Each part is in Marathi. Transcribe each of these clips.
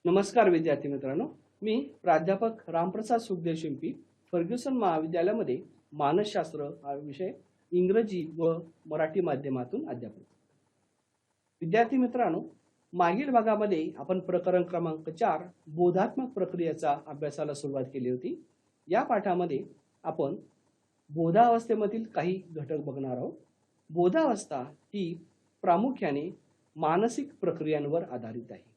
नमस्कार विद्यार्थी मित्रांनो, मी प्राध्यापक रामप्रसाद सुखदेव शिंपी, फर्ग्युसन महाविद्यालयामध्ये मानसशास्त्र हा विषय इंग्रजी व मराठी माध्यमातून अध्यापन. विद्यार्थी मित्रांनो, मागील भागामध्ये आपण प्रकरण क्रमांक 4 बोधात्मक प्रक्रियेचा अभ्यासाला सुरुवात केली होती. या पाठामध्ये आपण बोधावस्थेमधील काही घटक बघणार आहोत. बोधावस्था ही प्रामुख्याने मानसिक प्रक्रियांवर आधारित आहे.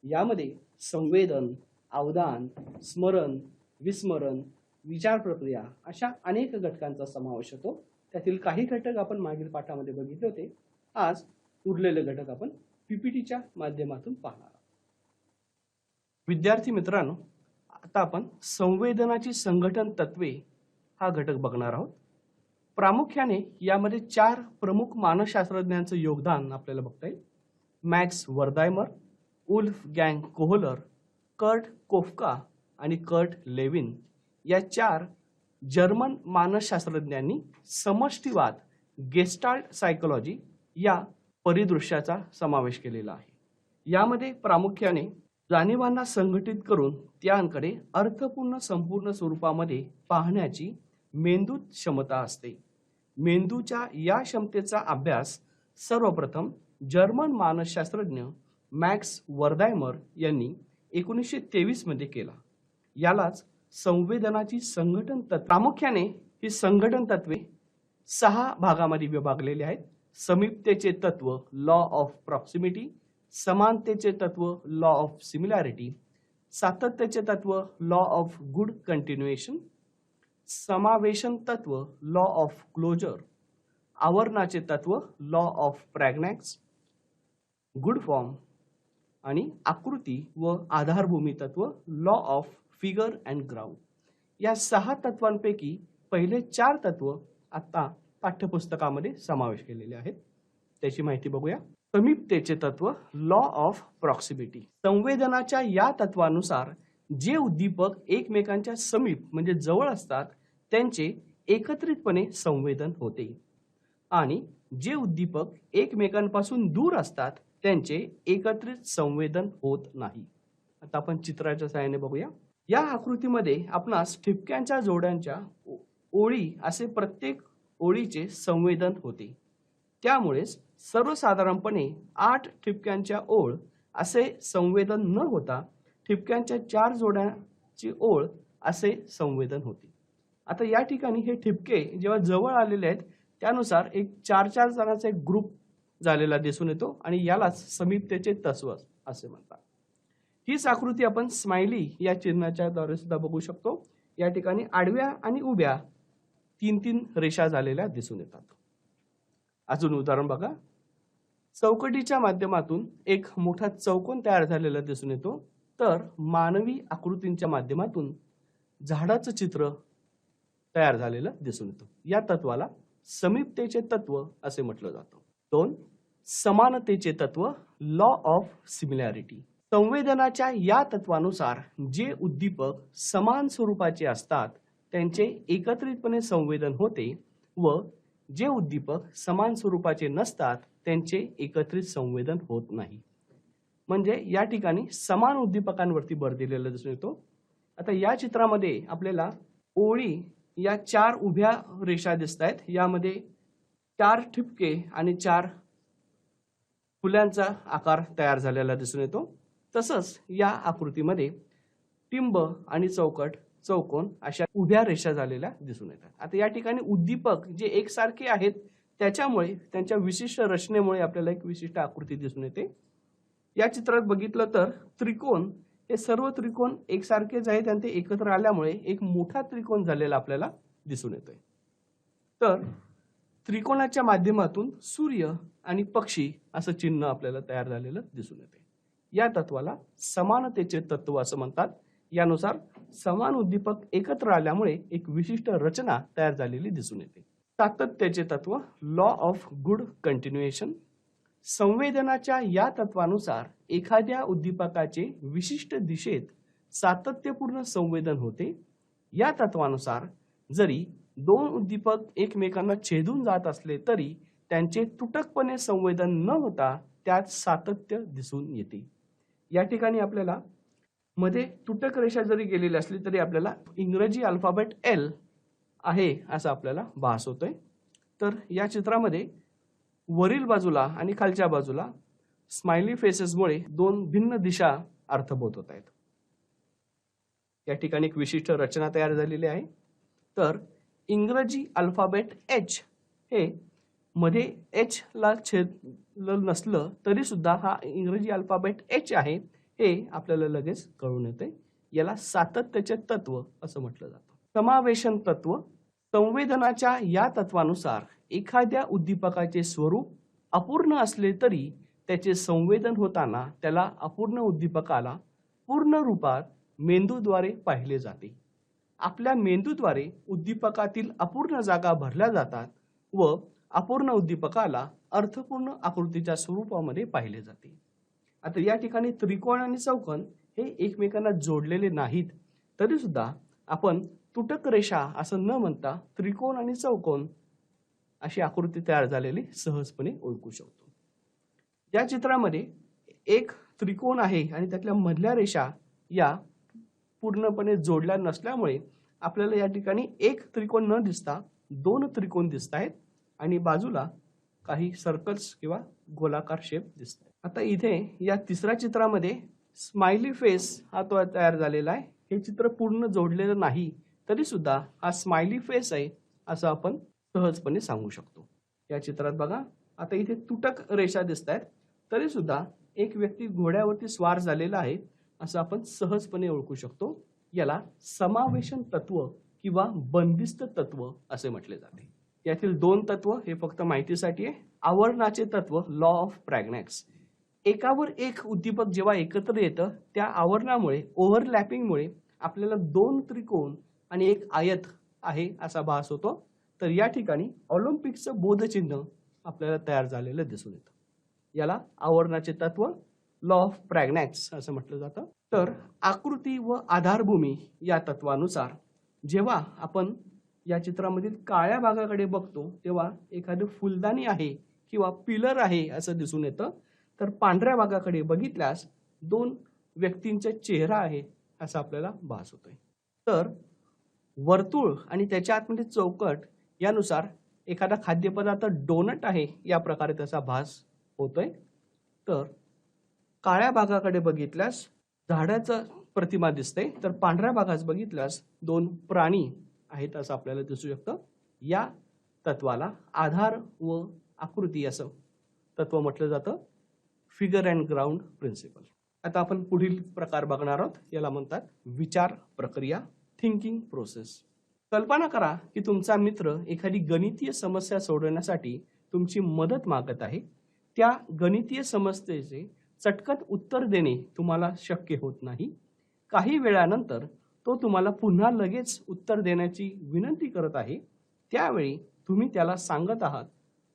यामध्ये संवेदन, अवधान, स्मरण, विस्मरण, विचार प्रक्रिया अशा अनेक घटकांचा समावेश होतो. त्यातील काही घटक आपण मागील पाठामध्ये बघितले होते. आज उरलेले घटक आपण पीपीटीच्या माध्यमातून पाहणार आहोत. विद्यार्थी मित्रांनो, आता आपण संवेदनाची संघटन तत्वे हा घटक बघणार आहोत. प्रामुख्याने यामध्ये 4 प्रमुख मानसशास्त्रज्ञांचं योगदान आपल्याला बघता येईल. मॅक्स वर्दायमर, वुल्फगँग कोहलर, कर्ट कोफका आणि कर्ट लेविन या 4 जर्मन मानसशास्त्रज्ञांनी समष्टीवाद गेस्टाल्ट सायकोलॉजी या परिदृश्याचा समावेश केलेला आहे. यामध्ये प्रामुख्याने जाणीवांना संघटित करून त्यांकडे अर्थपूर्ण संपूर्ण स्वरूपामध्ये पाहण्याची मेंदूत क्षमता असते. मेंदूच्या या क्षमतेचा अभ्यास सर्वप्रथम जर्मन मानसशास्त्रज्ञ मॅक्स वर्दायमर यांनी 1923 मध्ये केला. यालाच संवेदनाची संघटन तत्व. प्रामुख्याने ही संघटन तत्वे 6 भागामध्ये विभागलेली आहेत. समीपतेचे तत्व लॉ ऑफ प्रॉक्सिमिटी, समानतेचे तत्व लॉ ऑफ सिमिलॅरिटी, सातत्याचे तत्व लॉ ऑफ गुड कंटिन्युएशन, समावेशन तत्व लॉ ऑफ क्लोजर, आवरणाचे तत्व लॉ ऑफ प्रॅग्नॅक्स, गुड फॉर्म आणि आकृती व आधारभूमी तत्व law of figure and ground. या 6 तत्वांपैकी पहिले 4 तत्व आता पाठ्यपुस्तकामध्ये समावेश केलेले आहेत. त्याची माहिती बघूया. समीपतेचे तत्व लॉ ऑफ प्रॉक्सिमिटी. संवेदनाच्या या तत्वानुसार जे उद्दीपक एकमेकांच्या समीप म्हणजे जवळ असतात त्यांचे एकत्रितपणे संवेदन होते आणि जे उद्दीपक एकमेकांपासून दूर असतात त्यांचे एकत्रित संवेदन होत नाही. आता आपण चित्राच्या सहाय्याने बघूया. या आकृतीमध्ये आपणास ठिपक्यांच्या जोड्यांच्या ओळी असे प्रत्येक ओळीचे संवेदन होते. त्यामुळेच सर्वसाधारणपणे 8 ठिपक्यांच्या ओळ असे संवेदन न होता ठिपक्यांच्या 4 जोड्यांची ओळ असे संवेदन होते. आता या ठिकाणी हे ठिपके जेव्हा जवळ आलेले आहेत त्यानुसार एक 4-4 जणांचा एक ग्रुप झालेला दिसून येतो आणि यालाच समीपतेचे तत्व असे म्हणतात. हीच आकृती आपण स्माइली या चिन्हाच्या द्वारे सुद्धा बघू शकतो. या ठिकाणी आडव्या आणि उभ्या 3-3 रेषा झालेल्या दिसून येतात. अजून उदाहरण बघा. चौकटीच्या माध्यमातून एक मोठा चौकोन तयार झालेला दिसून येतो, तर मानवी आकृतींच्या माध्यमातून झाडाचं चित्र तयार झालेलं दिसून येतं. या तत्वाला समीपतेचे तत्व असे म्हटलं जातं. 2. समानतेचे तत्व लॉ ऑफ सिमिलॅरिटी. संवेदनाच्या या तत्वानुसार जे उद्दीपक समान स्वरूपाचे असतात त्यांचे एकत्रितपणे संवेदन होते व जे उद्दीपक समान स्वरूपाचे नसतात त्यांचे एकत्रित संवेदन होत नाही. म्हणजे या ठिकाणी समान उद्दीपकांवरती भर दिलेला दिसून येतो. आता या चित्रामध्ये आपल्याला ओळी या 4 उभ्या रेषा दिसत आहेत. यामध्ये 4 ठिपके आणि 4 फुल्यांचा आकार तयार झालेला दिसून येतो. तसंच या आकृतीमध्ये टिंब आणि चौकट, चौकोन अशा उभ्या रेषा झालेल्या दिसून येतात. आता या ठिकाणी उद्दीपक जे एकसारखे आहेत त्याच्यामुळे त्यांच्या विशिष्ट रचनेमुळे आपल्याला एक विशिष्ट आकृती दिसून येते. या चित्रात बघितलं तर त्रिकोण हे सर्व त्रिकोण एकसारखेच आहेत आणि ते एकत्र आल्यामुळे एक मोठा त्रिकोण झालेला आपल्याला दिसून येतोय. तर त्रिकोणाच्या माध्यमातून सूर्य आणि पक्षी असं चिन्ह आपल्याला तयार झालेलं दिसून येते. या तत्वाला समानतेचे तत्व असं म्हणतात. यानुसार समान उद्दीपक एकत्र आल्यामुळे एक विशिष्ट रचना तयार झालेली दिसून येते. सातत्याचे तत्व लॉ ऑफ गुड कंटिन्युएशन. संवेदनाच्या या तत्वानुसार एखाद्या उद्दीपकाचे विशिष्ट दिशेत सातत्यपूर्ण संवेदन होते. या तत्वानुसार जरी 2 उद्दीपक एकमेकांना छेदून जात असले तरी त्यांचे तुटकपणे संवेदन न होता त्यात सातत्य दिसून येते. या ठिकाणी आपल्याला मध्ये तुटक रेषा जरी गेलेली असली तरी आपल्याला इंग्रजी अल्फाबेट एल आहे असा आपल्याला भास होतोय. तर या चित्रामध्ये वरील बाजूला आणि खालच्या बाजूला स्माइली फेसेसमुळे दोन भिन्न दिशा अर्थबोध होत आहेत. या ठिकाणी एक विशिष्ट रचना तयार झालेली आहे. तर इंग्रजी अल्फाबेट एच हे मध्ये एच ला छेदलं नसलं तरी सुद्धा हा इंग्रजी अल्फाबेट एच आहे हे आपल्याला लगेच कळून येते. याला सातत्याचे तत्व असं म्हटलं जातं. समावेशन तत्व. संवेदनाच्या या तत्वानुसार एखाद्या उद्दीपकाचे स्वरूप अपूर्ण असले तरी त्याचे संवेदन होताना त्याला अपूर्ण उद्दीपकाला पूर्ण रूपात मेंदूद्वारे पाहिले जाते. आपल्या मेंदूद्वारे उद्दीपकातील अपूर्ण जागा भरल्या जातात व अपूर्ण उद्दीपकाला अर्थपूर्ण आकृतीच्या स्वरूपामध्ये पाहिले जाते. आता या ठिकाणी त्रिकोण आणि चौकोन हे एकमेकांना जोडलेले नाहीत तरी सुद्धा आपण तुटक रेषा असं न म्हणता त्रिकोण आणि चौकोन अशी आकृती तयार झालेली सहजपणे ओळखू शकतो. या चित्रामध्ये एक त्रिकोण आहे आणि त्यातल्या मधल्या रेषा या पूर्णपणे जोडल्या नसल्यामुळे आपल्याला या ठिकाणी एक त्रिकोण न दिसता दोन त्रिकोण दिसत आहेत आणि बाजूला काही सर्कल्स किंवा गोलाकार शेप दिसत आहेत. आता इथे या तिसऱ्या चित्रामध्ये स्माइली फेस हा तो तयार झालेला आहे. हे चित्र पूर्ण जोडलेलं नाही तरी सुद्धा हा स्माइली फेस आहे असं आपण सहजपणे सांगू शकतो. या चित्रात बघा, आता इथे तुटक रेषा दिसत आहेत तरी सुद्धा एक व्यक्ती घोड्यावरती स्वार झालेला आहे असं आपण सहजपणे ओळखू शकतो. याला समावेशन तत्व किंवा बंदिस्त तत्व असे म्हटले जाते. यातील दोन तत्व हे फक्त माहितीसाठी आहे. आवरणाचे तत्व, लॉ ऑफ प्रॅग्नॅक्स. एकावर एक उद्दीपक जेव्हा एकत्र येतं त्या आवरणामुळे, ओव्हरलॅपिंगमुळे आपल्याला दोन त्रिकोण आणि एक आयत आहे असा भास होतो. तर या ठिकाणी ऑलिम्पिकचं बोधचिन्ह आपल्याला तयार झालेलं दिसून येतं. याला आवरणाचे तत्व, लॉ ऑफ प्रॅग्नॅक्स असं म्हटलं जातं. तर आकृती व आधारभूमी या तत्वानुसार जेव्हा आपण या चित्रामधील काळ्या भागाकडे बघतो तेव्हा एखादं फुलदाणी आहे किंवा पिलर आहे असं दिसून येतं. तर पांढऱ्या भागाकडे बघितल्यास दोन व्यक्तींचा चेहरा आहे असं आपल्याला भास होतोय. तर वर्तुळ आणि त्याच्या आतमध्ये चौकट यानुसार एखादा खाद्यपदार्थ डोनट आहे या प्रकारे त्याचा भास होतोय. तर काळ्या भागाकडे बघितल्यास झाडाचं प्रतिमा दिसते, तर पांढऱ्या भागात बघितल्यास दोन प्राणी आहेत असं आपल्याला दिसू शकतं. या तत्वाला आधार व आकृती असं तत्व म्हटलं जातं, फिगर अँड ग्राउंड प्रिन्सिपल. आता आपण पुढील प्रकार बघणार आहोत. याला म्हणतात विचार प्रक्रिया, थिंकिंग प्रोसेस. कल्पना करा की तुमचा मित्र एखादी गणितीय समस्या सोडवण्यासाठी तुमची मदत मागत आहे. त्या गणितीय समस्येचे चटकन उत्तर देणे तुम्हाला शक्य होत नाही. काही वेळानंतर तो तुम्हाला पुन्हा लगेच उत्तर देण्याची विनंती करत आहे. त्यावेळी तुम्ही त्याला सांगत आहात,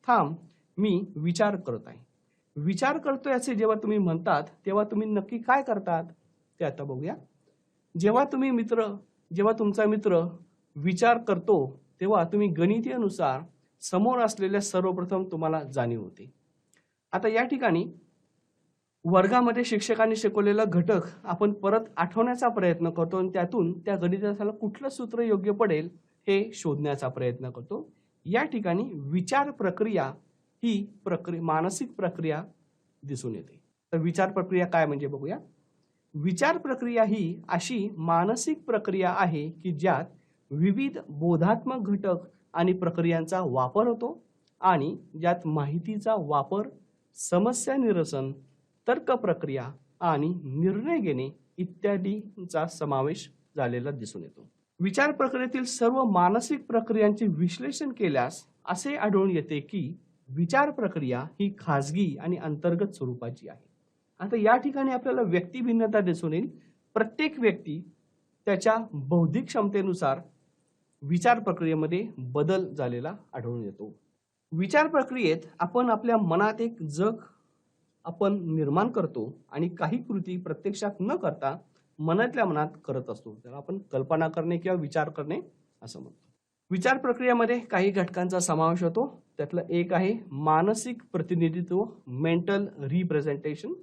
थांब, मी विचार करत आहे. विचार करतोय असे जेव्हा तुम्ही म्हणतात तेव्हा तुम्ही नक्की काय करतात ते आता बघूया. जेव्हा तुमचा मित्र विचार करतो तेव्हा तुम्ही गणितीयनुसार समोर असलेल्या सर्वप्रथम तुम्हाला जाणीव होते. आता या ठिकाणी वर्गामध्ये शिक्षकांनी शिकवलेला घटक आपण परत आठवण्याचा प्रयत्न करतो आणि त्यातून त्या गणिताला कुठलं सूत्र योग्य पडेल हे शोधण्याचा प्रयत्न करतो. या ठिकाणी विचार प्रक्रिया ही मानसिक प्रक्रिया दिसून येते. तर विचार प्रक्रिया काय म्हणजे बघूया. विचार प्रक्रिया ही अशी मानसिक प्रक्रिया आहे की ज्यात विविध बोधात्मक घटक आणि प्रक्रियांचा वापर होतो आणि ज्यात माहितीचा वापर, समस्या निरसन, तर्क प्रक्रिया आणि निर्णय घेणे इत्यादींचा समावेश झालेला दिसून येतो. विचार प्रक्रियेतील सर्व मानसिक प्रक्रियांचे विश्लेषण केल्यास असे आढळून येते की विचार प्रक्रिया ही खाजगी आणि अंतर्गत स्वरूपाची आहे. आता या ठिकाणी आपल्याला व्यक्ती भिन्नता दिसून येईल. प्रत्येक व्यक्ती त्याच्या बौद्धिक क्षमतेनुसार विचार प्रक्रियेमध्ये बदल झालेला आढळून येतो. विचार प्रक्रियेत आपण आपल्या मनात एक जग आपण निर्माण करतो आणि काही कृती प्रत्यक्षात न करता मनातल्या मनात करत असतो. त्याला आपण कल्पना करणे किंवा विचार करणे असं म्हणतो. विचार प्रक्रियेमध्ये काही घटकांचा समावेश होतो. त्यातलं एक आहे मानसिक प्रतिनिधित्व, मेंटल रिप्रेझेंटेशन.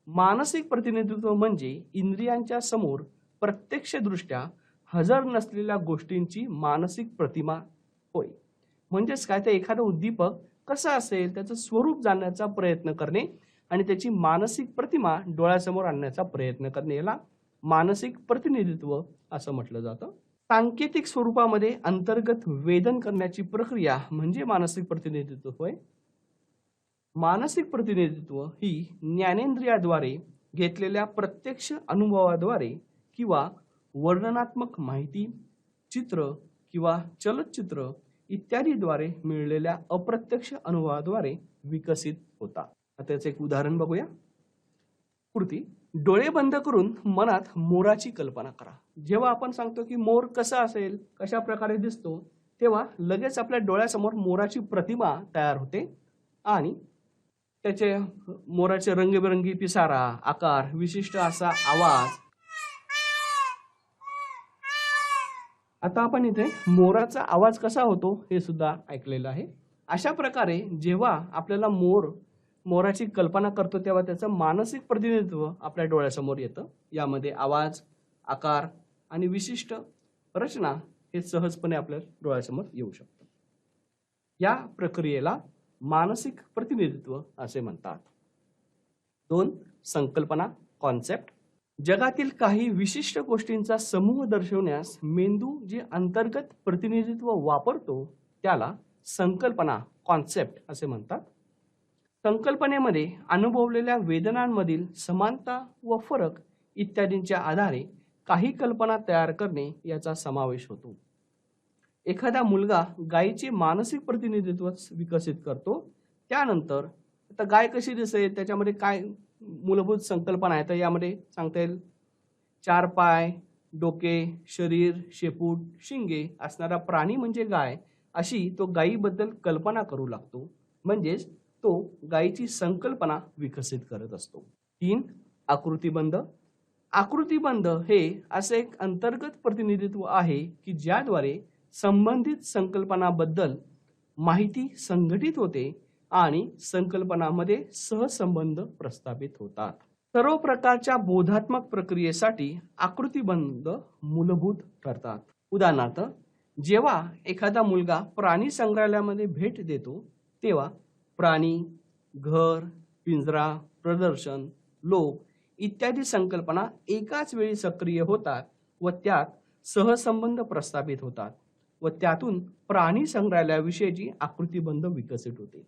मानसिक प्रतिनिधित्व म्हणजे इंद्रियांच्या समोर प्रत्यक्षदृष्ट्या हजर नसलेल्या गोष्टींची मानसिक प्रतिमा होय. म्हणजेच काय, तर एखादं उद्दीपक कसं असेल त्याचं स्वरूप जाणण्याचा प्रयत्न करणे आणि त्याची मानसिक प्रतिमा डोळ्यासमोर आणण्याचा प्रयत्न करणे याला मानसिक प्रतिनिधित्व असं म्हटलं जातं. सांकेतिक स्वरूपामध्ये अंतर्गत वेदन करण्याची प्रक्रिया म्हणजे मानसिक प्रतिनिधित्व होय. मानसिक प्रतिनिधित्व ही ज्ञानेंद्रियाद्वारे घेतलेल्या प्रत्यक्ष अनुभवाद्वारे किंवा वर्णनात्मक माहिती, चित्र किंवा चलचित्र इत्यादीद्वारे मिळलेल्या अप्रत्यक्ष अनुभवाद्वारे विकसित होतात. त्याचं एक उदाहरण बघूया. कृती. डोळे बंद करून मनात मोराची कल्पना करा. जेव्हा आपण सांगतो की मोर कसा असेल, कशा प्रकारे दिसतो, तेव्हा लगेच आपल्या डोळ्यासमोर मोराची प्रतिमा तयार होते आणि त्याचे मोराचे रंगीबेरंगी पिसारा, आकार, विशिष्ट असा आवाज. आता आपण इथे मोराचा आवाज कसा होतो हे सुद्धा ऐकलेलं आहे. अशा प्रकारे जेव्हा आपल्याला मोराची कल्पना करतो तेव्हा त्याचं मानसिक प्रतिनिधित्व आपल्या डोळ्यासमोर येतं. यामध्ये आवाज, आकार आणि विशिष्ट रचना हे सहजपणे आपल्या डोळ्यासमोर येऊ शकतं. या प्रक्रियेला मानसिक प्रतिनिधित्व असे म्हणतात. 2. संकल्पना, कॉन्सेप्ट. जगातील काही विशिष्ट गोष्टींचा समूह दर्शवण्यास मेंदू जे अंतर्गत प्रतिनिधित्व वापरतो त्याला संकल्पना, कॉन्सेप्ट असे म्हणतात. संकल्पनेमध्ये अनुभवलेल्या वेदनांमधील समानता व फरक इत्यादींच्या आधारे काही कल्पना तयार करणे याचा समावेश होतो. एखादा मुलगा गायीचे मानसिक प्रतिनिधित्व विकसित करतो. त्यानंतर आता गाय कशी दिसेल, त्याच्यामध्ये काय मूलभूत संकल्पना आहे, तर यामध्ये सांगता येईल 4 पाय, डोके, शरीर, शेपूट, शिंगे असणारा प्राणी म्हणजे गाय, अशी तो गायीबद्दल कल्पना करू लागतो. म्हणजेच तो गायीची संकल्पना विकसित करत असतो. 3. आकृतीबंध. आकृतीबंध हे असे एक अंतर्गत प्रतिनिधित्व आहे की ज्याद्वारे संबंधित संकल्पनाबद्दल माहिती संघटित होते आणि संकल्पनामध्ये सहसंबंध प्रस्थापित होतात. सर्व प्रकारच्या बोधात्मक प्रक्रियेसाठी आकृतीबंध मूलभूत ठरतात. उदाहरणार्थ, जेव्हा एखादा मुलगा प्राणी संग्रहालयामध्ये भेट देतो तेव्हा प्राणी, घर, पिंजरा, प्रदर्शन, लोक इत्यादी संकल्पना एकाच वेळी सक्रिय होतात व त्यात सहसंबंध प्रस्थापित होतात व त्यातून प्राणी संग्रहालयाविषयीची आकृतीबंध विकसित होते.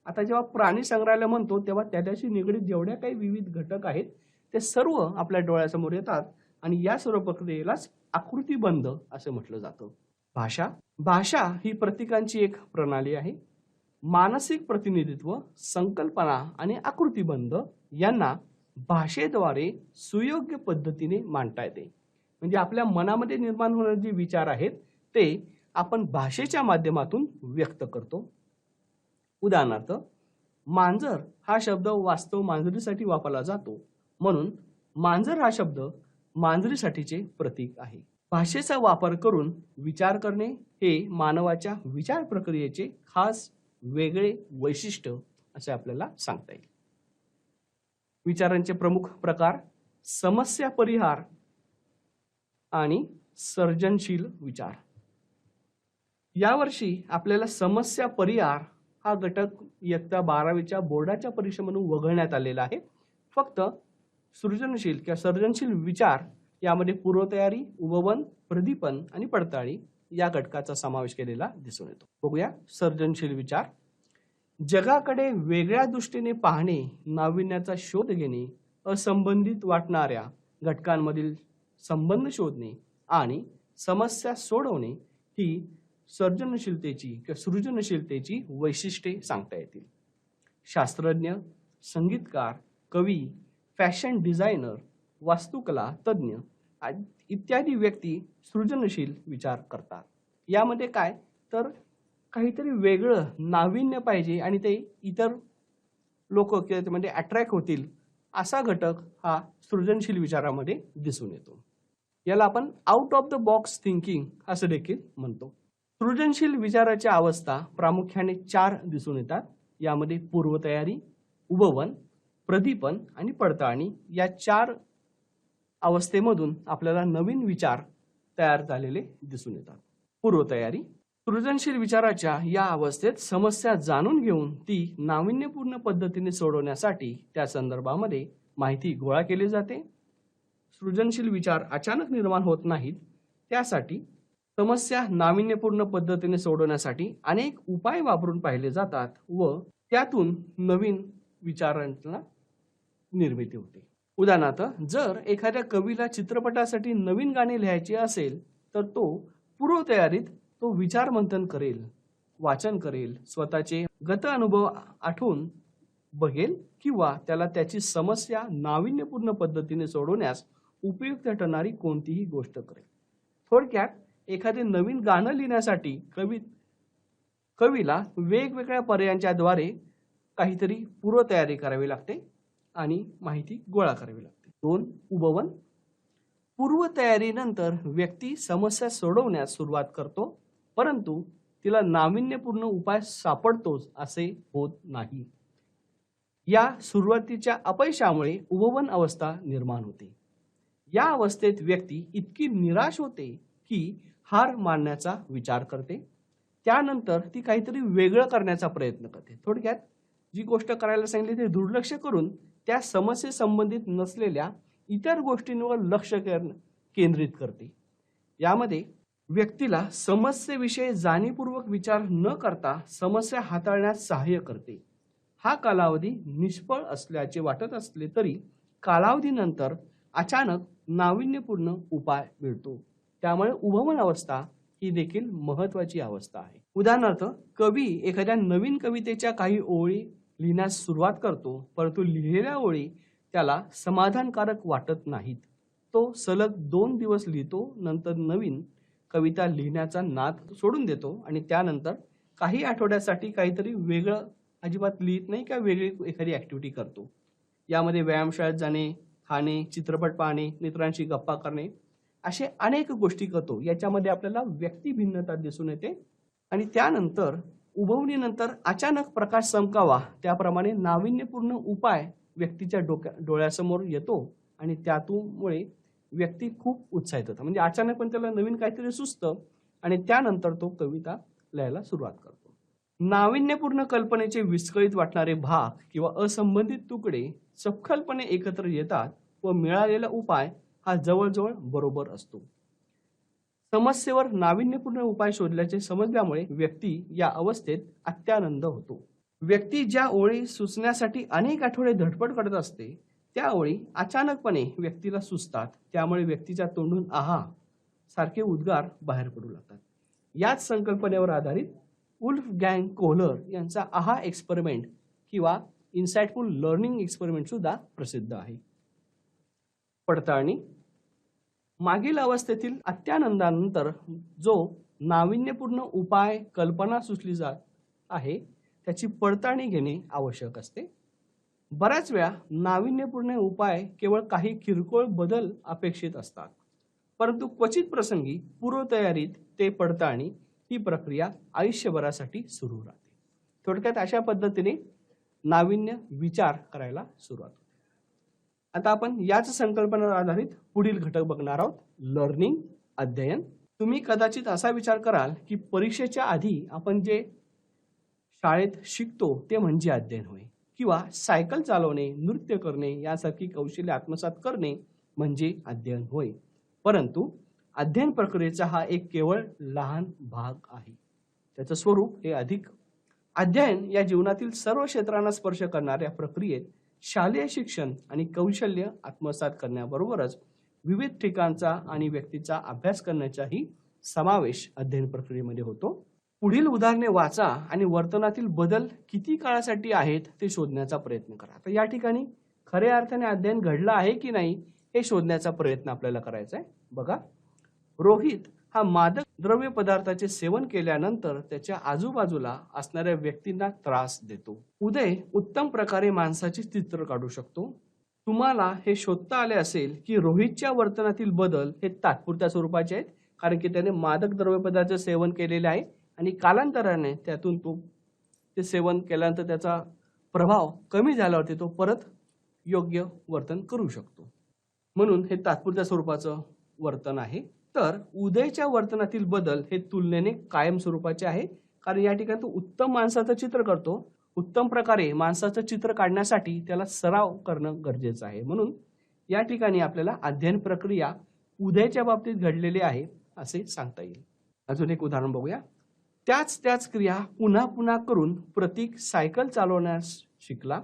आता जेव्हा प्राणी संग्रहालय म्हणतो तेव्हा त्याच्याशी निगडीत जेवढ्या काही विविध घटक आहेत ते सर्व आपल्या डोळ्यासमोर येतात आणि या सर्व प्रक्रियेलाच आकृतीबंध असे म्हटलं जातं. भाषा. भाषा ही प्रतीकांची एक प्रणाली आहे. मानसिक प्रतिनिधित्व, संकल्पना आणि आकृतीबंध यांना भाषेद्वारे सुयोग्य पद्धतीने मांडता येते. म्हणजे आपल्या मनामध्ये निर्माण होणारे जे विचार आहेत ते आपण भाषेच्या माध्यमातून व्यक्त करतो. उदाहरणार्थ, मांजर हा शब्द वास्तव मांजरीसाठी वापरला जातो, म्हणून मांजर हा शब्द मांजरीसाठीचे प्रतीक आहे. भाषेचा वापर करून विचार करणे हे मानवाच्या विचार प्रक्रियेचे खास वेगळे वैशिष्ट्य असे आपल्याला सांगता येईल. विचारांचे प्रमुख प्रकार: समस्या परिहार आणि सर्जनशील विचार. यावर्षी आपल्याला समस्या परिहार हा घटक इयत्ता 12वीच्या बोर्डाच्या परीक्षेमधून वगळण्यात आलेला आहे. फक्त सृजनशील किंवा सर्जनशील विचार यामध्ये पूर्वतयारी, उपवन, प्रदीपन आणि पडताळी या घटकाचा समावेश केलेला दिसून येतो. बघूया सर्जनशील विचार. जगाकडे वेगळ्या दृष्टीने पाहणे, नाविन्याचा शोध घेणे, असंबंधित वाटणाऱ्या घटकांमधील संबंध शोधणे आणि समस्या सोडवणे ही सर्जनशीलतेची किंवा सृजनशीलतेची वैशिष्ट्ये सांगता येतील. शास्त्रज्ञ, संगीतकार, कवी, फॅशन डिझायनर, वास्तुकला तज्ज्ञ इत्यादी व्यक्ती सृजनशील विचार करतात. यामध्ये काय तर काहीतरी वेगळं नाविन्य पाहिजे आणि ते इतर लोक म्हणजे अट्रॅक्ट होतील असा घटक हा सृजनशील विचारामध्ये दिसून येतो. याला आपण out of the box thinking असं देखील म्हणतो. सृजनशील विचाराच्या अवस्था प्रामुख्याने 4 दिसून येतात. यामध्ये पूर्वतयारी, उपवन, प्रदीपन आणि पडताळणी या 4 अवस्थेमधून आपल्याला नवीन विचार तयार झालेले दिसून येतात. पूर्वतयारी. सृजनशील विचाराच्या या अवस्थेत समस्या जाणून घेऊन ती नाविन्यपूर्ण पद्धतीने सोडवण्यासाठी त्या संदर्भामध्ये माहिती गोळा केली जाते. सृजनशील विचार अचानक निर्माण होत नाहीत. त्यासाठी समस्या नाविन्यपूर्ण पद्धतीने सोडवण्यासाठी अनेक उपाय वापरून पाहिले जातात व त्यातून नवीन विचारांना निर्मिती होते. उदाहरणार्थ, जर एखाद्या कवीला चित्रपटासाठी नवीन गाणे लिहायचे असेल तर तो पूर्वतयारीत तो विचार मंथन करेल, वाचन करेल, स्वतःचे गत अनुभव आठवून बघेल किंवा त्याला त्याची समस्या नाविन्यपूर्ण पद्धतीने सोडवण्यास उपयुक्त ठरणारी कोणतीही गोष्ट करेल. थोडक्यात एखादे नवीन गाणं लिहिण्यासाठी कवीला वेगवेगळ्या पर्यायांच्या द्वारे काहीतरी पूर्वतयारी करावी लागते आणि माहिती गोळा करावी लागते. 2. उबवन. पूर्वतयारीनंतर व्यक्ती समस्या सोडवण्यास सुरुवात करतो, परंतु तिला नाविन्यपूर्ण उपाय सापडतोच असे होत नाही. या सुरुवातीच्या अपयशामुळे उबवन अवस्था निर्माण होते. या अवस्थेत व्यक्ती इतकी निराश होते की हार मानण्याचा विचार करते. त्यानंतर ती काहीतरी वेगळं करण्याचा प्रयत्न करते. थोडक्यात जी गोष्ट करायला सांगितली ते दुर्लक्ष करून त्या समस्ये संबंधित नसलेल्या इतर गोष्टींवर लक्ष केंद्रित करते. यामध्ये व्यक्तीला समस्येविषयी जाणीवपूर्वक विचार न करता समस्या हाताळण्यास सहाय्य करते. हा कालावधी निष्फळ असल्याचे वाटत असले तरी कालावधीनंतर अचानक नाविन्यपूर्ण उपाय मिळतो. त्यामुळे उबवन अवस्था ही देखील महत्वाची अवस्था आहे. उदाहरणार्थ, कवी एखाद्या नवीन कवितेच्या काही ओळी लिहिण्यास सुरुवात करतो, परंतु लिहिलेल्या ओळी त्याला समाधानकारक वाटत नाहीत. तो सलग 2 दिवस लिहितो, नंतर नवीन कविता लिहिण्याचा नाद सोडून देतो आणि त्यानंतर काही आठवड्यासाठी काहीतरी वेगळं अजिबात लिहित नाही किंवा वेगळी एखादी ऍक्टिव्हिटी करतो. यामध्ये व्यायामशाळेत जाणे, खाणे, चित्रपट पाहणे, मित्रांशी गप्पा करणे असे अनेक गोष्टी करतो. याच्यामध्ये आपल्याला व्यक्ती भिन्नता दिसून येते. आणि त्यानंतर उबवणीनंतर अचानक प्रकाश चमकावा त्याप्रमाणे नाविन्यपूर्ण उपाय व्यक्तीच्या डोळ्यासमोर येतो आणि त्यामुळे व्यक्ती खूप उत्साहित होता. म्हणजे अचानक पण त्याला नवीन काहीतरी सुचतं आणि त्यानंतर तो कविता लिहायला सुरुवात करतो. नाविन्यपूर्ण कल्पनेचे विस्कळीत वाटणारे भाग किंवा असंबंधित तुकडे सखोलपणे एकत्र येतात व मिळालेला उपाय हा जवळजवळ बरोबर असतो. समस्येवर नाविन्यपूर्ण उपाय शोधल्याचे समजल्यामुळे व्यक्ती या अवस्थेत अत्यानंद होतो. व्यक्ती ज्या ओळी सुचण्यासाठी अनेक आठवडे धडपड करत असते त्या ओळी अचानकपणे व्यक्तीला सुचतात. त्यामुळे व्यक्तीच्या तोंडून आहा सारखे उद्गार बाहेर पडू लागतात. याच संकल्पनेवर आधारित वुल्फगँग कोहलर यांचा आहा एक्सपेरिमेंट किंवा इन्साइटफुल लर्निंग एक्सपेरिमेंट सुद्धा प्रसिद्ध आहे. पडताळणी. मागील अवस्थेतील अत्यानंदानंतर जो नाविन्यपूर्ण उपाय कल्पना सुचली जात आहे त्याची पडताळणी घेणे आवश्यक असते. बऱ्याच वेळा नाविन्यपूर्ण उपाय केवळ काही किरकोळ बदल अपेक्षित असतात, परंतु क्वचित प्रसंगी पूर्वतयारीत ते पडताळणी ही प्रक्रिया आयुष्यभरासाठी सुरू राहते. थोडक्यात अशा पद्धतीने नाविन्य विचार करायला सुरुवात होते. आता आपण याच संकल्पनेवर आधारित पुढील घटक बघणार आहोत. लर्निंग, अध्ययन. तुम्ही कदाचित असा विचार कराल की परीक्षेच्या आधी आपण जे शाळेत शिकतो ते म्हणजे अध्ययन होय, किंवा सायकल चालवणे, नृत्य करणे यासारखी कौशल्य आत्मसात करणे म्हणजे अध्ययन होय. परंतु अध्ययन प्रक्रियेचा हा एक केवळ लहान भाग आहे. त्याचं स्वरूप हे अधिक. अध्ययन या जीवनातील सर्व क्षेत्रांना स्पर्श करणाऱ्या प्रक्रियेत शालेय शिक्षण आणि कौशल्य आत्मसात करण्याबरोबरच विविध ठिकाणचा आणि व्यक्तीचा अभ्यास करण्याचाही समावेश अध्ययन प्रक्रियेमध्ये होतो. पुढील उदाहरणे वाचा आणि वर्तनातील बदल किती काळासाठी आहेत ते शोधण्याचा प्रयत्न करा. तर या ठिकाणी खऱ्या अर्थाने अध्ययन घडलं आहे की नाही हे शोधण्याचा प्रयत्न आपल्याला करायचा आहे. बघा, रोहित हा मादक द्रव्य पदार्थाचे सेवन केल्यानंतर त्याच्या आजूबाजूला असणाऱ्या व्यक्तींना त्रास देतो. उदय उत्तम प्रकारे माणसाचे चित्र काढू शकतो. तुम्हाला हे शोधता आले असेल की रोहितच्या वर्तनातील बदल हे तात्पुरत्या स्वरूपाचे आहेत, कारण की त्याने मादक द्रव्य पदार्थ सेवन केलेले आहे आणि कालांतराने त्यातून ते सेवन केल्यानंतर त्याचा प्रभाव कमी झाल्यावरती तो परत योग्य वर्तन करू शकतो. म्हणून हे तात्पुरत्या स्वरूपाचं वर्तन आहे. तर उदयच्या वर्तनातील बदल हे तुलनेने कायम स्वरूपाचे आहे, कारण या ठिकाणी तो उत्तम माणसाचं चित्र करतो. उत्तम प्रकारे माणसाचं चित्र काढण्यासाठी त्याला सराव करणं गरजेचं आहे. म्हणून या ठिकाणी आपल्याला अध्ययन प्रक्रिया उदयच्या बाबतीत घडलेली आहे असे सांगता येईल. अजून एक उदाहरण बघूया. त्याच क्रिया पुन्हा पुन्हा करून प्रतीक सायकल चालवण्यास शिकला.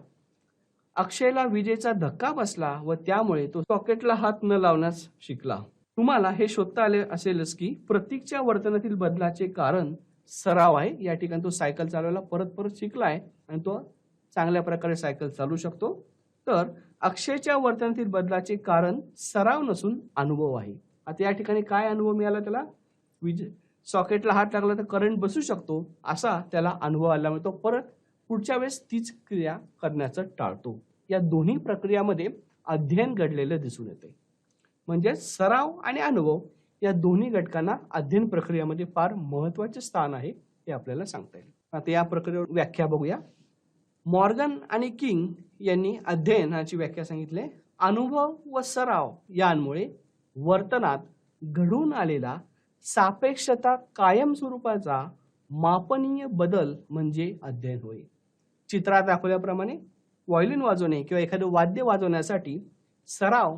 अक्षयला विजेचा धक्का बसला व त्यामुळे तो सॉकेटला हात न लावण्यास शिकला. तुम्हाला हे शोधता आले असेलच की प्रतीकच्या वर्तनातील बदलाचे कारण सराव आहे. या ठिकाणी तो सायकल चालवायला परत परत शिकलाय आणि तो चांगल्या प्रकारे सायकल चालवू शकतो. तर अक्षयच्या वर्तनातील बदलाचे कारण सराव नसून अनुभव आहे. आता या ठिकाणी काय अनुभव मिळाला त्याला? सॉकेटला हात लागला तर करंट बसू शकतो असा त्याला अनुभव आल्यामुळे तो परत पुढच्या वेळेस तीच क्रिया करण्याचं टाळतो. या दोन्ही प्रक्रियामध्ये अध्ययन घडलेलं दिसून येते. म्हणजे सराव आणि अनुभव या दोन्ही घटकांना अध्ययन प्रक्रियेमध्ये फार महत्त्वाचे स्थान आहे हे आपल्याला सांगता येईल. आता या प्रक्रियेवर व्याख्या बघूया. मॉर्गन आणि किंग यांनी अध्ययनाची व्याख्या सांगितली. अनुभव व सराव यांमुळे वर्तनात घडून आलेला सापेक्षता कायम स्वरूपाचा मापनीय बदल म्हणजे अध्ययन होय. चित्रात दाखवल्याप्रमाणे व्हायोलिन वाजवणे किंवा एखादं वाद्य वाजवण्यासाठी सराव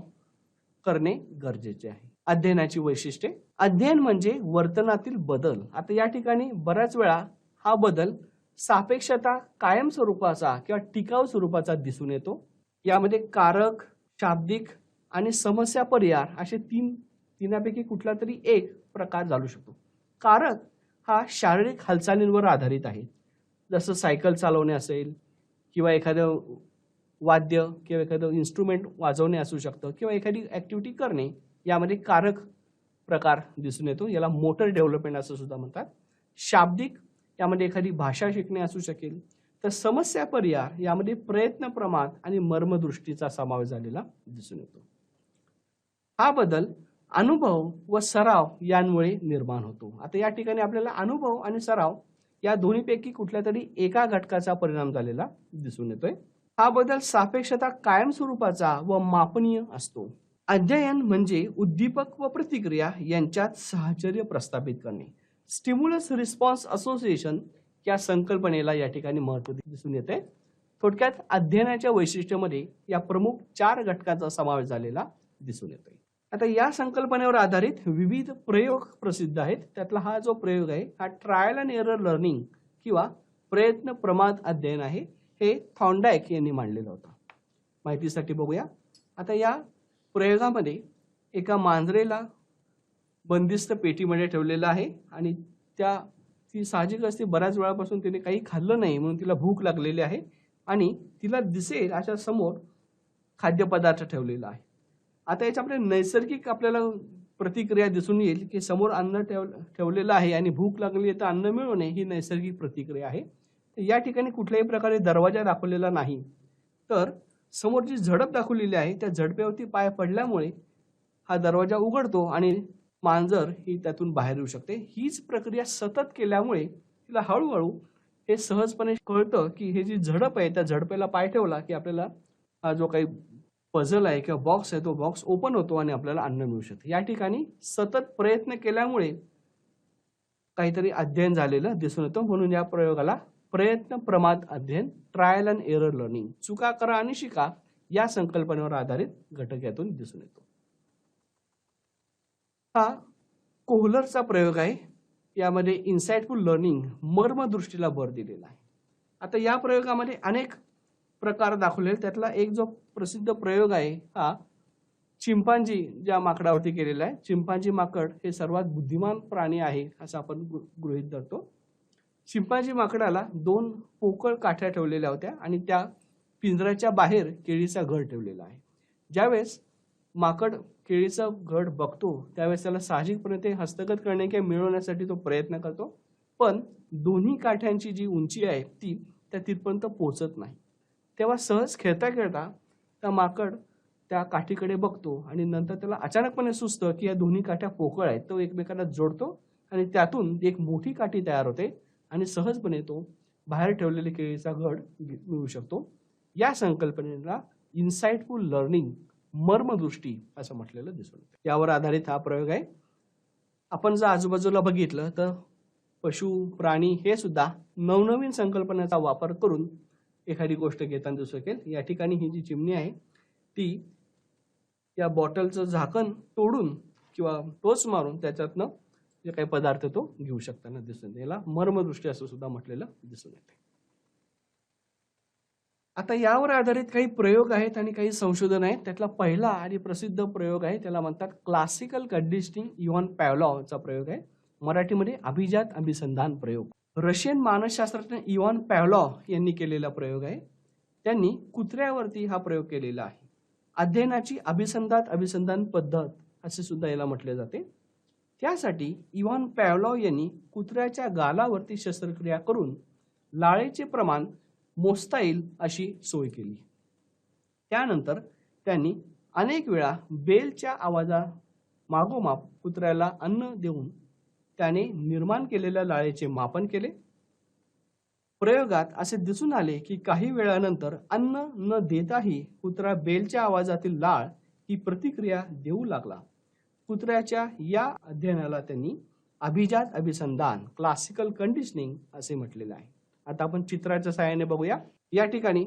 करणे गरजेचे आहे. अध्ययनाची वैशिष्ट्ये. अध्ययन म्हणजे वर्तनातील बदल. आता या ठिकाणी बऱ्याच वेळा हा बदल सापेक्षता कायम स्वरूपाचा किंवा टिकाऊ स्वरूपाचा दिसून येतो. यामध्ये कारक, शाब्दिक आणि समस्या परिहार असे तीनापैकी कुठला तरी एक प्रकार चालू शकतो. कारक हा शारीरिक हालचालींवर आधारित आहे, जसं सायकल चालवणे असेल किंवा एखादं वाद्य किंवा एखादं इन्स्ट्रुमेंट वाजवणे असू शकतं किंवा एखादी ॲक्टिव्हिटी करणे. यामध्ये कारक प्रकार दिसून येतो. याला मोटर डेव्हलपमेंट असं सुद्धा म्हणतात. शाब्दिक यामध्ये एखादी भाषा शिकणे असू शकेल. तर समस्या परिहार यामध्ये प्रयत्न, प्रमाद आणि मर्मदृष्टीचा समावेश झालेला दिसून येतो. हा बदल अनुभव व सराव यांमुळे निर्माण होतो. आता या ठिकाणी आपल्याला अनुभव आणि सराव या दोन्हीपैकी कुठल्या तरी एका घटकाचा परिणाम झालेला दिसून येतोय. हा बदल सापेक्षता कायम स्वरूपाचा व मापनीय असतो. अध्ययन म्हणजे उद्दीपक व प्रतिक्रिया यांच्यात साहचर्य प्रस्थापित करणे. स्टिम्युलस रिस्पॉन्स असोसिएशन या संकल्पनेला या ठिकाणी महत्त्व दिसून येते. थोडक्यात अध्ययनाच्या वैशिष्ट्यामध्ये या प्रमुख 4 घटकांचा समावेश झालेला दिसून येतोय. आता या संकल्पनेवर आधारित विविध प्रयोग प्रसिद्ध आहेत. त्यातला हा जो प्रयोग आहे हा ट्रायल अँड एरर लर्निंग किंवा प्रयत्न प्रमाद अध्ययन आहे. हे थॉर्नडाईक यांनी मांडलेलं होतं. माहितीसाठी बघूया. आता या प्रयोगामध्ये एका मांजरेला बंदिस्त पेटीमध्ये ठेवलेलं आहे आणि ती साहजिक असते बऱ्याच वेळापासून तिने काही खाल्लं नाही म्हणून तिला भूक लागलेली आहे आणि तिला दिसेल अशा समोर खाद्यपदार्थ ठेवलेला आहे. आता याच्यामध्ये नैसर्गिक आपल्याला प्रतिक्रिया दिसून येईल की समोर अन्न ठेवलेलं आहे आणि भूक लागली आहे तर अन्न मिळवणे ही नैसर्गिक प्रतिक्रिया आहे. या ठिकाणी कुठल्याही प्रकारे दरवाजा दाखवलेला नाही, तर समोर जी झडप दाखवलेली आहे त्या झडपेवरती पाय पडल्यामुळे हा दरवाजा उघडतो आणि मांजर ही त्यातून बाहेर येऊ शकते. हीच प्रक्रिया सतत केल्यामुळे तिला हळूहळू हे सहजपणे कळतं की हे जी झडप आहे त्या झडपेला पाय ठेवला की आपल्याला हा जो काही पझल आहे किंवा बॉक्स आहे तो बॉक्स ओपन होतो आणि आपल्याला अन्न मिळू शकते. या ठिकाणी सतत प्रयत्न केल्यामुळे काहीतरी अध्ययन झालेलं दिसून येतं. म्हणून या प्रयोगाला प्रयत्न प्रमाद अध्ययन, ट्रायल अँड एरर लर्निंग, चुका करा आणि शिका या संकल्पनेवर आधारित घटक यातून दिसून येतो. हा कोहलरचा प्रयोग आहे. यामध्ये इन्साइटफुल लर्निंग, मर्मदृष्टीला भर दिलेला आहे. आता या प्रयोगामध्ये अनेक प्रकार दाखवले. त्यातला एक जो प्रसिद्ध प्रयोग आहे हा चिंपांजी ज्या माकडावरती केलेला आहे. चिंपांजी माकड हे सर्वात बुद्धिमान प्राणी आहे असं आपण गृहीत धरतो. चिंपांजी माकडाला 2 पोकळ काठ्या ठेवलेल्या होत्या आणि त्या पिंजऱ्याच्या बाहेर केळीचा घड ठेवलेला आहे. ज्यावेळेस माकड केळीचा घड बघतो त्यावेळेस त्याला साहजिकपणे ते हस्तगत करणे किंवा मिळवण्यासाठी तो प्रयत्न करतो, पण दोन्ही काठ्यांची जी उंची आहे ती त्या तिथपर्यंत पोहोचत नाही. तेव्हा सहज खेळता खेळता त्या माकड त्या काठीकडे बघतो आणि नंतर त्याला अचानकपणे सुचतं की या दोन्ही काठ्या पोकळ आहेत. तो एकमेकांना जोडतो आणि त्यातून एक मोठी काठी तयार होते आणि सहजपणे तो बाहेर ठेवलेले केळीचा घड मिळू शकतो. या संकल्पनेला इन्साइटफुल लर्निंग, मर्मदृष्टी असं म्हटलेलं दिसून येतं. यावर आधारित हा प्रयोग आहे. आपण जर आजूबाजूला बघितलं तर पशु, प्राणी हे सुद्धा नवनवीन संकल्पनेचा वापर करून एखादी गोष्ट घेताना दिसू शकेल. या ठिकाणी ही जी चिमणी आहे ती या बॉटलचं झाकण तोडून किंवा टोच मारून त्याच्यातनं जे काही पदार्थ तो घेऊ शकताना दिसून येते. याला मर्मदृष्टी असं सुद्धा म्हटलेलं दिसून येते. आता यावर आधारित काही प्रयोग आहेत आणि काही संशोधन आहेत. त्यातला पहिला आणि प्रसिद्ध प्रयोग आहे, त्याला म्हणतात क्लासिकल कंडिशनिंग, इव्हॉन पॅव्लॉवचा प्रयोग आहे. मराठीमध्ये अभिजात अभिसंधान प्रयोग. रशियन मानसशास्त्रज्ञ इव्हॉन पॅव्लॉव यांनी केलेला प्रयोग आहे. त्यांनी कुत्र्यावरती हा प्रयोग केलेला आहे. अध्ययनाची अभिसंधान पद्धत असे सुद्धा याला म्हटले जाते. त्यासाठी इव्हॉन पॅव्लॉव यांनी कुत्र्याच्या गालावरती शस्त्रक्रिया करून लाळेचे प्रमाण मोजता येईल अशी सोय केली. त्यानंतर त्यांनी अनेक वेळा बेलच्या आवाजा मागोमाप कुत्र्याला अन्न देऊन त्याने निर्माण केलेल्या लाळेचे मापन केले. प्रयोगात असे दिसून आले की काही वेळानंतर अन्न न देताही कुत्रा बेलच्या आवाजातील लाळ ही प्रतिक्रिया देऊ लागला. कुत्र्याच्या या अध्ययनाला त्यांनी अभिजात अभिसंधान, क्लासिकल कंडिशनिंग असे म्हटलेले आहे. आता आपण चित्राच्या सहाय्याने बघूया. या ठिकाणी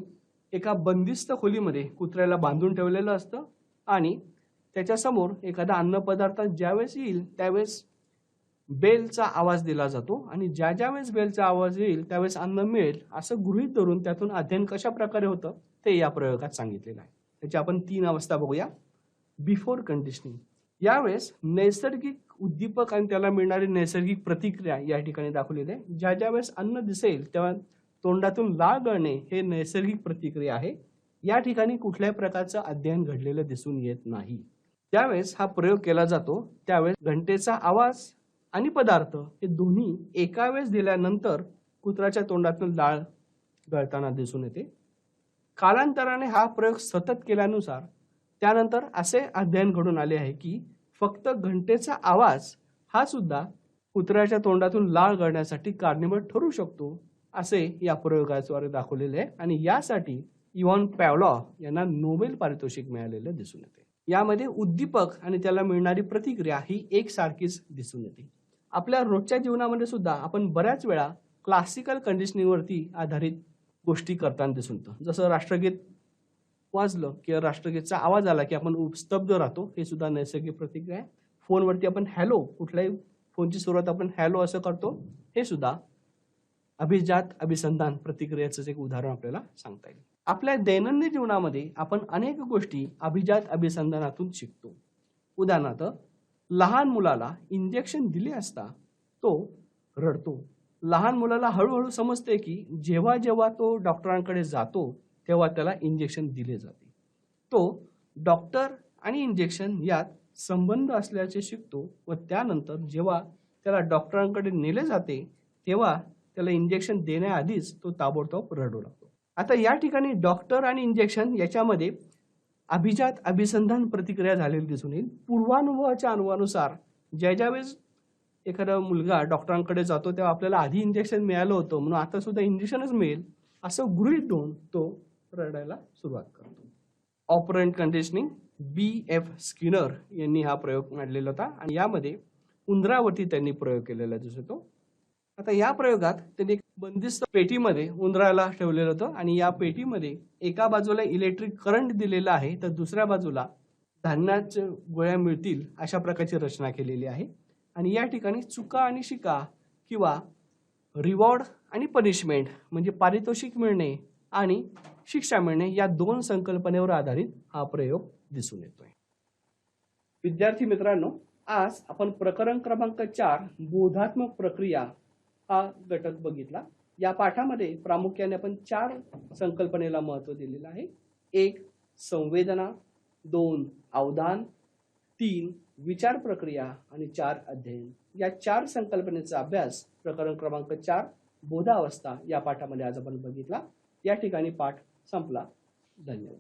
एका बंदिस्त खोलीमध्ये कुत्र्याला बांधून ठेवलेलं असतं आणि त्याच्या समोर एखादा अन्नपदार्थ ज्यावेळेस येईल त्यावेळेस बेलचा आवाज दिला जातो आणि ज्या वेळेस बेलचा आवाज येईल त्यावेळेस अन्न मिळेल असं गृहीत धरून त्यातून अध्ययन कशा प्रकारे होतं ते या प्रयोगात सांगितलेलं आहे. त्याची आपण 3 अवस्था बघूया. बिफोर कंडिशनिंग, यावेळेस नैसर्गिक उद्दीपक आणि त्याला मिळणारी नैसर्गिक प्रतिक्रिया या ठिकाणी दाखवलेली आहे. ज्या वेळेस अन्न दिसेल तेव्हा तोंडातून लाळ गळणे हे नैसर्गिक प्रतिक्रिया आहे. या ठिकाणी कुठल्याही प्रकारचं अध्ययन घडलेलं दिसून येत नाही. ज्यावेळेस हा प्रयोग केला जातो त्यावेळेस घंटेचा आवाज आणि पदार्थ हे दोन्ही एका वेळेस दिल्यानंतर कुत्र्याच्या तोंडातून लाळ गळताना दिसून येते. कालांतराने हा प्रयोग सतत केल्यानुसार त्यानंतर असे अध्ययन घडून आले आहे की फक्त घंटेचा आवाज हा सुद्धा कुत्र्याच्या तोंडातून लाळ गळण्यासाठी कारणीभूत ठरू शकतो असे या प्रयोगाद्वारे दाखवलेले आहे आणि यासाठी इव्हॉन पॅव्लॉव यांना नोबेल पारितोषिक मिळालेलं दिसून येते. यामध्ये उद्दीपक आणि त्याला मिळणारी प्रतिक्रिया ही एकसारखीच दिसून येते. आपल्या रोजच्या जीवनामध्ये सुद्धा आपण बऱ्याच वेळा क्लासिकल कंडिशनिंगवरती आधारित गोष्टी करताना दिसून येतं. जसं राष्ट्रगीत वाजलं किंवा राष्ट्रगीतचा आवाज आला की आपण स्तब्ध राहतो, हे सुद्धा नैसर्गिक प्रतिक्रिया आहे. फोनवरती आपण हॅलो, कुठल्याही फोनची सुरुवात आपण हॅलो असं करतो, हे सुद्धा अभिजात अभिसंधान प्रतिक्रियेचं एक उदाहरण आपल्याला सांगता येईल. आपल्या दैनंदिन जीवनामध्ये आपण अनेक गोष्टी अभिजात अभिसंधानातून शिकतो. उदाहरणार्थ, लहान मुलाला इंजेक्शन दिले असता तो रडतो. लहान मुलाला हळूहळू समजते की जेव्हा जेव्हा तो डॉक्टरांकडे जातो तेव्हा त्याला इंजेक्शन दिले जाते. तो डॉक्टर आणि इंजेक्शन यात संबंध असल्याचे शिकतो व त्यानंतर जेव्हा त्याला डॉक्टरांकडे नेले जाते तेव्हा त्याला इंजेक्शन देण्याआधीच तो ताबडतोब रडू लागतो. आता या ठिकाणी डॉक्टर आणि इंजेक्शन याच्यामध्ये अभिजात अभिसंधान प्रतिक्रिया झालेली दिसून येईल. पूर्वानुभवाच्या अनुभवानुसार ज्या वेळेस एखादा मुलगा डॉक्टरांकडे जातो तेव्हा आपल्याला आधी इंजेक्शन मिळालं होतं म्हणून आता सुद्धा इंजेक्शनच मिळेल असं गृहीत धरून तो रडायला सुरुवात करतो. ऑपरंट कंडिशनिंग, B.F. स्किनर यांनी हा प्रयोग मांडलेला होता आणि यामध्ये उंदरावरती त्यांनी प्रयोग केलेला दिसतो. आता या प्रयोगात त्यांनी एक बंदिस्त पेटीमध्ये उंदराला ठेवलेलं होतं आणि या पेटीमध्ये एका बाजूला इलेक्ट्रिक करंट दिलेला आहे तर दुसऱ्या बाजूला धान्याच्या गोळ्या मिळतील अशा प्रकारची रचना केलेली आहे आणि या ठिकाणी चुका आणि शिका किंवा रिवॉर्ड आणि पनिशमेंट म्हणजे पारितोषिक मिळणे आणि शिक्षा मिळणे या 2 संकल्पनेवर आधारित हा प्रयोग दिसून येतोय. विद्यार्थी मित्रांनो, आज आपण प्रकरण क्रमांक 4 बोधात्मक प्रक्रिया हा घटक बघितला. या पाठामध्ये प्रामुख्याने आपण 4 संकल्पनेला महत्त्व दिलेलं आहे. 1 संवेदना, 2 अवधान, 3 विचार प्रक्रिया आणि 4 अध्ययन. या 4 संकल्पनेचा अभ्यास प्रकरण क्रमांक 4 बोधावस्था या पाठामध्ये आज आपण बघितला. या ठिकाणी पाठ संपला. धन्यवाद.